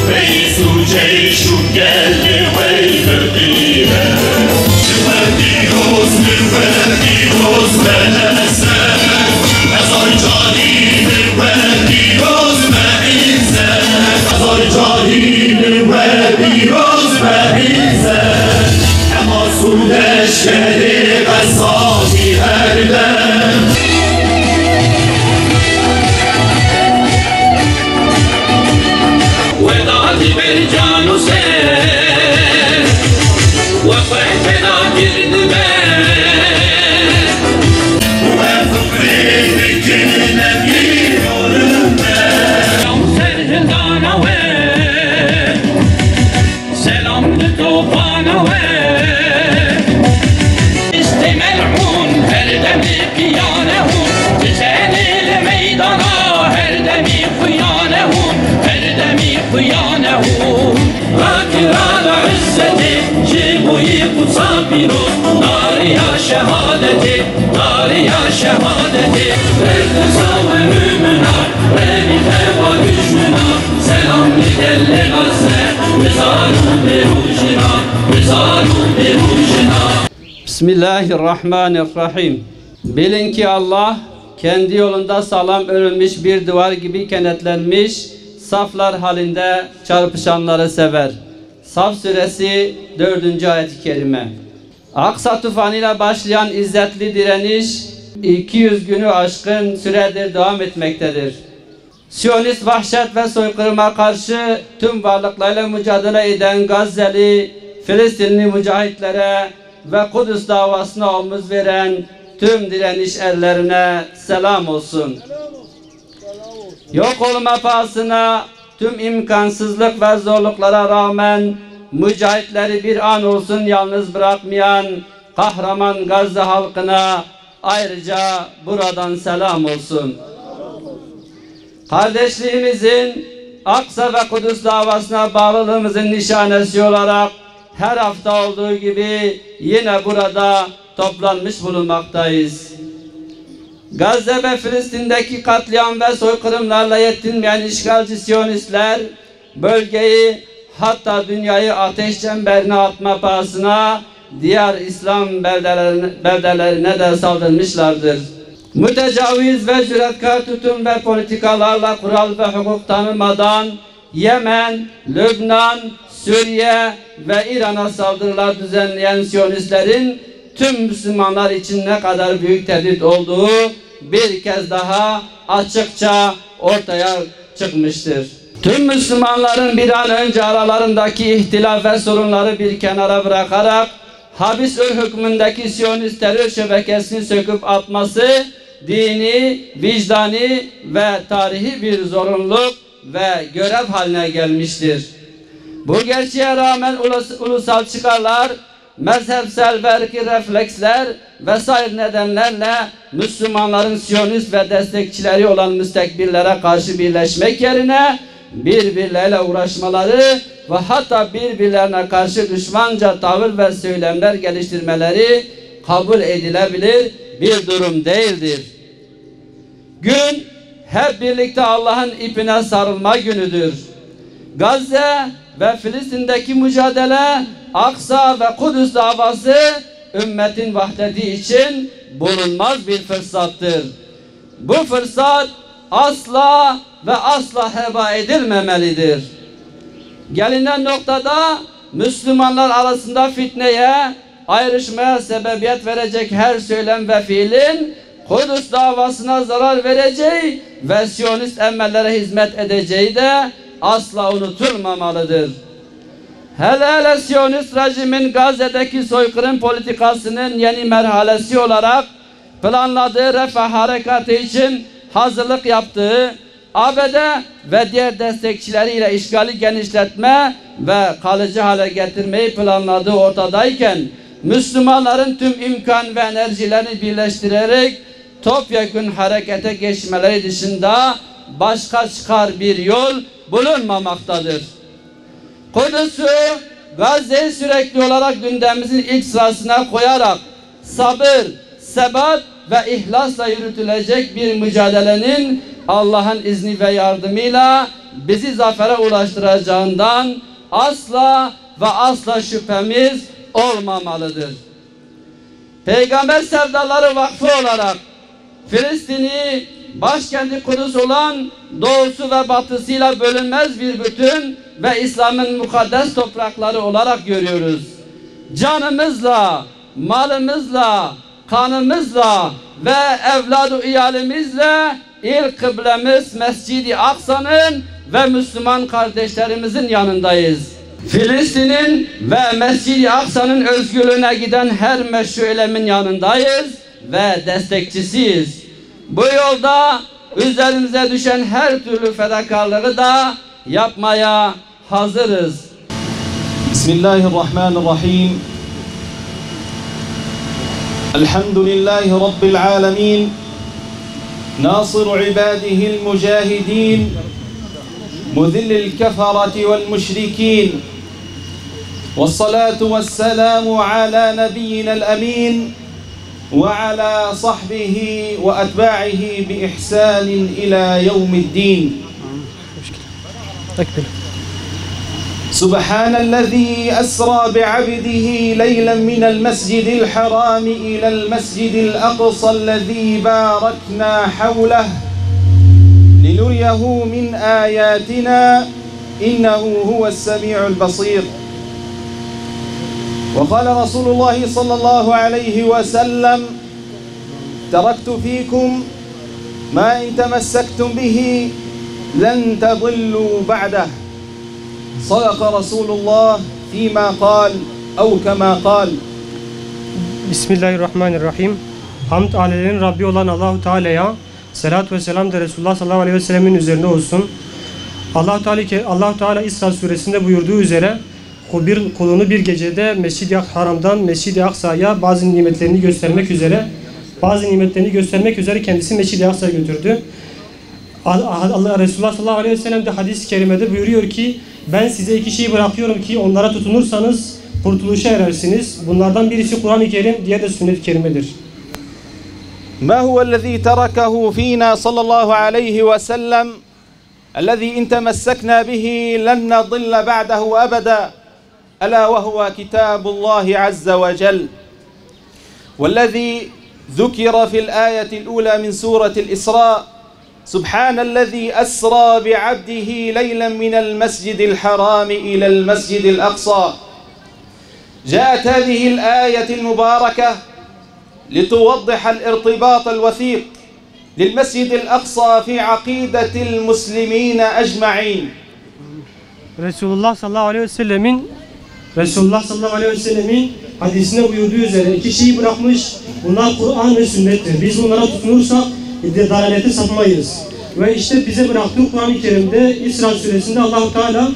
ريس جيش قلبي ويفدينا نودي روز مأسى أزرجاني نودي روز مأسى أزرجاني نودي روز مأسى أما سودش كده قصابي هردم ودعتي بالجان وسير وفحتنا جرد بير وفقري بكلنا بيورنا سلام سرهندانا وير سلام لطوفانا وير استملعون هردمي قيانهم بسالي الميدانا هردمي خيانهم هردمي خيانهم راكران عزتي جيبوي قصابيرو ناريا شهادتي ناريا شهادتي رزا ومؤمنا رمي تبا düşmana selam liderle gazze mizarun berujina mizarun berujina. Bismillahirrahmanirrahim. Bilin ki Allah kendi yolunda sağlam örülmüş bir duvar gibi kenetlenmiş saflar halinde çarpışanları sever. Saf suresi 4. ayet-i kerime. Aksa tufanıyla başlayan izzetli direniş 200 günü aşkın süredir devam etmektedir. Siyonist vahşet ve soykırıma karşı tüm varlıklarıyla mücadele eden Gazze'li, Filistinli mücahitlere ve Kudüs davasına omuz veren tüm direniş erlerine selam olsun. Yok olma pahasına tüm imkansızlık ve zorluklara rağmen mücahitleri bir an olsun yalnız bırakmayan kahraman Gazze halkına ayrıca buradan selam olsun. Kardeşliğimizin Aksa ve Kudüs davasına bağlılığımızın nişanesi olarak her hafta olduğu gibi yine burada toplanmış bulunmaktayız. Gazze ve Filistin'deki katliam ve soykırımlarla yetinmeyen işgalci Siyonistler bölgeyi hatta dünyayı ateş çemberine atma pahasına diğer İslam beldelerine de saldırmışlardır. Mütecaviz ve cüretkar tutum ve politikalarla kural ve hukuk tanımadan Yemen, Lübnan, Suriye ve İran'a saldırılar düzenleyen Siyonistlerin tüm Müslümanlar için ne kadar büyük tehdit olduğu bir kez daha açıkça ortaya çıkmıştır. Tüm Müslümanların bir an önce aralarındaki ihtilaf ve sorunları bir kenara bırakarak habis hükmündeki Siyonist terör şebekesini söküp atması dini, vicdani ve tarihi bir zorunluluk ve görev haline gelmiştir. Bu gerçeğe rağmen ulusal çıkarlar, mezhepsel ve ırkî refleksler vesaire nedenlerle Müslümanların Siyonist ve destekçileri olan müstekbirlere karşı birleşmek yerine birbirleriyle uğraşmaları ve hatta birbirlerine karşı düşmanca tavır ve söylemler geliştirmeleri kabul edilebilir bir durum değildir. Gün hep birlikte Allah'ın ipine sarılma günüdür. Gazze ve Filistin'deki mücadele, Aksa ve Kudüs davası ümmetin vahdeti için bulunmaz bir fırsattır. Bu fırsat asla ve asla heba edilmemelidir. Gelinen noktada Müslümanlar arasında fitneye, ayrışmaya sebebiyet verecek her söylem ve fiilin Kudüs davasına zarar vereceği ve Siyonist emmellere hizmet edeceği de asla unutulmamalıdır. Hele Siyonist rejimin Gazze'deki soykırım politikasının yeni merhalesi olarak planladığı refah harekatı için hazırlık yaptığı ABD ve diğer destekçileriyle işgali genişletme ve kalıcı hale getirmeyi planladığı ortadayken Müslümanların tüm imkan ve enerjilerini birleştirerek topyekün harekete geçmeleri dışında başka çıkar bir yol bulunmamaktadır. Kudüs'ü, Gazze'yi sürekli olarak gündemimizin ilk sırasına koyarak sabır, sebat ve ihlasla yürütülecek bir mücadelenin Allah'ın izni ve yardımıyla bizi zafere ulaştıracağından asla ve asla şüphemiz olmamalıdır. Peygamber Sevdaları Vakfı olarak Filistin'i başkenti Kudüs olan doğusu ve batısıyla bölünmez bir bütün ve İslam'ın mukaddes toprakları olarak görüyoruz. Canımızla, malımızla, kanımızla ve evladı iyalimizle ilk kıblemiz Mescid-i Aksa'nın ve Müslüman kardeşlerimizin yanındayız. Filistin'in ve Mescid-i Aksa'nın özgürlüğüne giden her meşru eylemin yanındayız ve destekçisiyiz. Bu yolda üzerimize düşen her türlü fedakarlığı da yapmaya hazırız. Bismillahirrahmanirrahim. Elhamdülillahi Rabbil alemin. Nasiru ibadihil mücahidin. Muzillil keferati vel müşrikin. Vessalatu vesselamu ala nebiyyinel emin. وعلى صحبه وأتباعه بإحسان إلى يوم الدين. سبحان الذي أسرى بعبده ليلا من المسجد الحرام إلى المسجد الأقصى الذي باركنا حوله لنريه من آياتنا إنه هو السميع البصير. وقال رسول الله صلى الله عليه وسلم تركت فيكم ما إن تمسكتم به لن تضلوا بعده. صدق رسول الله فيما قال أو كما قال. Bismillahirrahmanirrahim. Hamd alelerin Rabbi olan Allahu Teala'ya, selat ve selam da Resulullah sallallahu aleyhi ve sellemin üzerine olsun. Allahu Teala İsra suresinde buyurduğu üzere kulunu bir gecede Mescid-i Haram'dan Mescid-i Aksa'ya bazı nimetlerini göstermek üzere kendisi Mescid-i Aksa'ya götürdü. Resulullah sallallahu aleyhi ve sellem de hadis-i kerimede buyuruyor ki ben size iki şeyi bırakıyorum ki onlara tutunursanız kurtuluşa erersiniz. Bunlardan birisi Kur'an-ı Kerim, diğeri de sünnet-i kerimedir. ما هو الذي تركه فينا صلى الله عليه وسلم الذي إن تمسكنا به لن نضل بعده أبدا ألا وهو كتاب الله عز وجل والذي ذكر في الآية الأولى من سورة الإسراء سبحان الذي أسرى بعبده ليلا من المسجد الحرام إلى المسجد الأقصى. جاءت هذه الآية المباركة لتوضح الارتباط الوثيق للمسجد الأقصى في عقيدة المسلمين أجمعين. Resulullah sallallahu aleyhi ve sellemin hadisine buyurduğu üzere iki şeyi bırakmış. Bunlar Kur'an ve sünnettir. Biz bunlara tutunursak dalalete sapmayız. Ve işte bize bıraktığı Kur'an-ı Kerim'de İsra suresinde Allahu Teala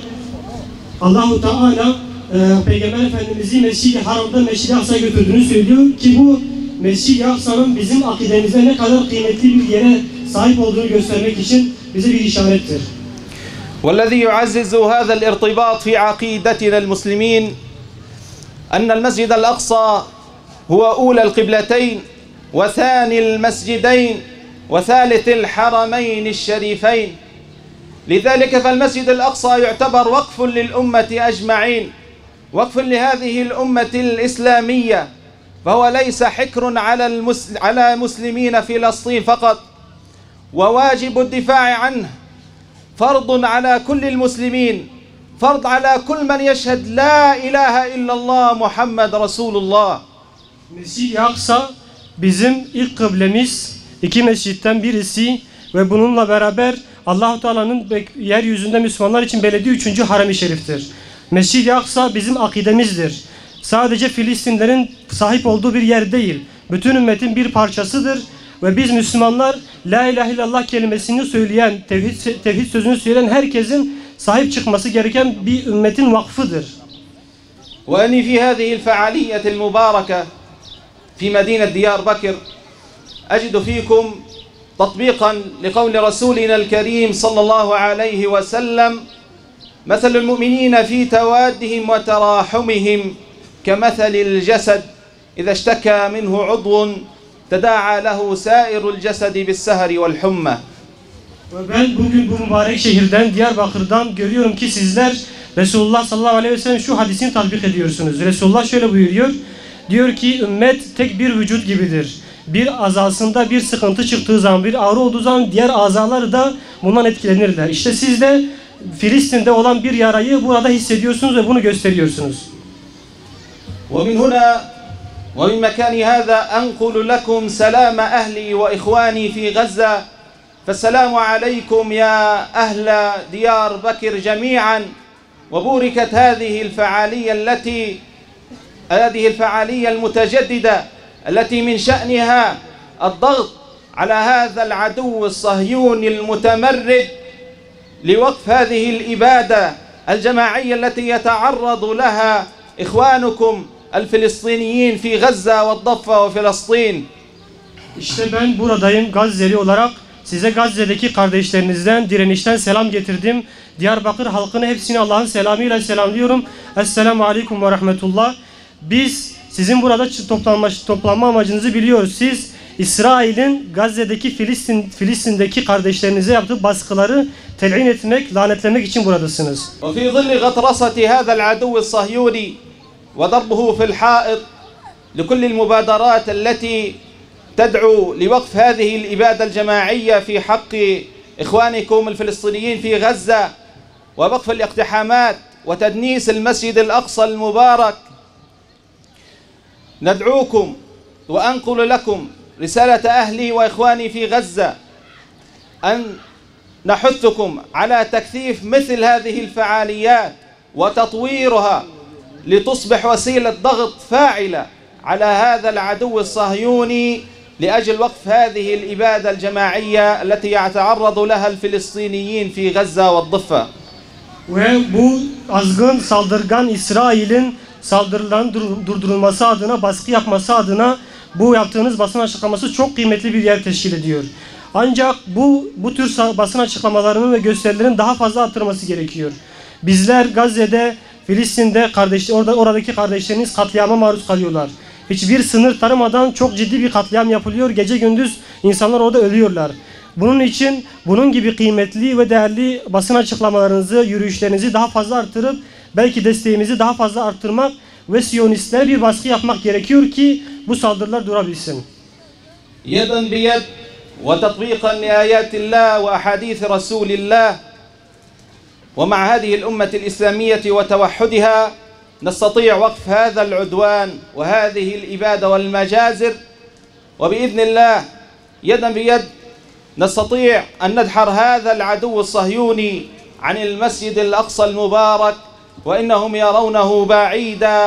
Peygamber Efendimiz'i Mescid-i Haram'da Mescid-i Aksa'ya götürdüğünü söylüyor ki bu Mescid-i Aksa'nın bizim akidemizde ne kadar kıymetli bir yere sahip olduğunu göstermek için bize bir işarettir. والذي يعزز هذا الارتباط في عقيدتنا المسلمين أن المسجد الأقصى هو أولى القبلتين وثاني المسجدين وثالث الحرمين الشريفين. لذلك فالمسجد الأقصى يعتبر وقف للأمة أجمعين، وقف لهذه الأمة الإسلامية، فهو ليس حكر على مسلمين فلسطين فقط، وواجب الدفاع عنه فرض على كل المسلمين، فرض على كل من يشهد لا إله إلا الله محمد رسول الله. Mescid-i Aksa bizim ilk kıblemiz, iki mescitten birisi ve bununla beraber Allah-u Teala'nın yeryüzünde Müslümanlar için belediği 3. harem-i şeriftir. Mescid-i Aksa bizim akidemizdir. Sadece Filistinlerin sahip olduğu bir yer değil, bütün ümmetin bir parçasıdır ve biz Müslümanlar La ilahe illallah kelimesini söyleyen, tevhid sözünü söyleyen herkesin sahip çıkması gereken bir ümmetin vakfıdır. وأني في هذه الفعالية المباركة في مدينة ديار بكر أجد فيكم تطبيقا لقول رسولنا الكريم صلى الله عليه وسلم مثل المؤمنين في توادهم وتراحمهم كمثل الجسد إذا اشتكى منه عضو تداعى له سائر الجسد بالسهر والحمى. Ve ben bugün bu mübarek şehirden, Diyarbakır'dan görüyorum ki sizler Resulullah sallallahu aleyhi ve sellem şu hadisini tatbik ediyorsunuz. Resulullah şöyle buyuruyor. Diyor ki ümmet tek bir vücut gibidir. Bir azasında bir sıkıntı çıktığı zaman, bir ağrı olduğu zaman diğer azaları da bundan etkilenirler. İşte siz de Filistin'de olan bir yarayı burada hissediyorsunuz ve bunu gösteriyorsunuz. ومن هنا ومن مكان هذا أنقل لكم سلام أهلي وإخواني في غزة فالسلام عليكم يا أهل ديار بكر جميعا وبوركت هذه الفعالية المتجددة التي من شأنها الضغط على هذا العدو الصهيوني المتمرد لوقف هذه الإبادة الجماعية التي يتعرض لها إخوانكم الفلسطينيين في غزة والضفة وفلسطين. İşte ben buradayım Gazze'li olarak. Size Gazze'deki kardeşlerinizden, direnişten selam getirdim. Diyarbakır halkını hepsini Allah'ın selamıyla selamlıyorum. Esselamu Aleyküm ve Rahmetullah. Biz sizin burada toplanma amacınızı biliyoruz. Siz İsrail'in Gazze'deki Filistin'deki kardeşlerinize yaptığı baskıları telin etmek, lanetlemek için buradasınız. وفي ظل غطرسة هذا العدو الصهيوني وضربه في الحائط لكل المبادرات التي تدعو لوقف هذه الإبادة الجماعية في حق إخوانكم الفلسطينيين في غزة ووقف الاقتحامات وتدنيس المسجد الأقصى المبارك ندعوكم وأنقل لكم رسالة أهلي وإخواني في غزة أن نحثكم على تكثيف مثل هذه الفعاليات وتطويرها لتصبح وسيلة ضغط فاعلة على هذا العدو الصهيوني لأجل وقف هذه الإبادة الجماعية التي يتعرض لها الفلسطينيين في غزة والضفة. Ve bu azgın, saldırgan İsrail'in saldırıların durdurulması adına, baskı yapması adına bu yaptığınız basın açıklaması çok kıymetli bir yer teşkil ediyor. Ancak bu tür basın açıklamalarının ve gösterilerin daha fazla arttırılması gerekiyor. Bizler Gazze'de, Filistin'de oradaki kardeşleriniz katliama maruz kalıyorlar. Hiçbir sınır tanımadan çok ciddi bir katliam yapılıyor. Gece gündüz insanlar orada ölüyorlar. Bunun için bunun gibi kıymetli ve değerli basın açıklamalarınızı, yürüyüşlerinizi daha fazla artırıp belki desteğimizi daha fazla arttırmak ve Siyonistlere bir baskı yapmak gerekiyor ki bu saldırılar durabilsin. يدا بيد وتطبيقا لآيات الله وأحاديث رسول الله ومع هذه الأمة الإسلامية وتوحدها نستطيع وقف هذا العدوان وهذه الإبادة والمجازر وبإذن الله يدا بيد نستطيع أن ندحر هذا العدو الصهيوني عن المسجد الأقصى المبارك وإنهم يرونه بعيدا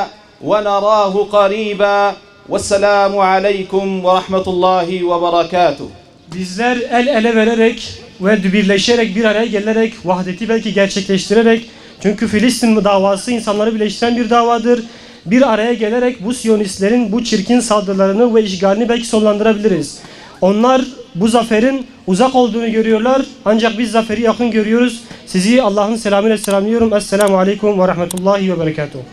ونراه قريبا والسلام عليكم ورحمة الله وبركاته. Bizler el ele vererek ve birleşerek bir araya gelerek vahdeti belki gerçekleştirerek, çünkü Filistin davası insanları birleştiren bir davadır. Bir araya gelerek bu Siyonistlerin bu çirkin saldırılarını ve işgalini belki sonlandırabiliriz. Onlar bu zaferin uzak olduğunu görüyorlar ancak biz zaferi yakın görüyoruz. Sizi Allah'ın selamıyla selamlıyorum. Esselamu Aleyküm ve Rahmetullahi ve Berekatuhu.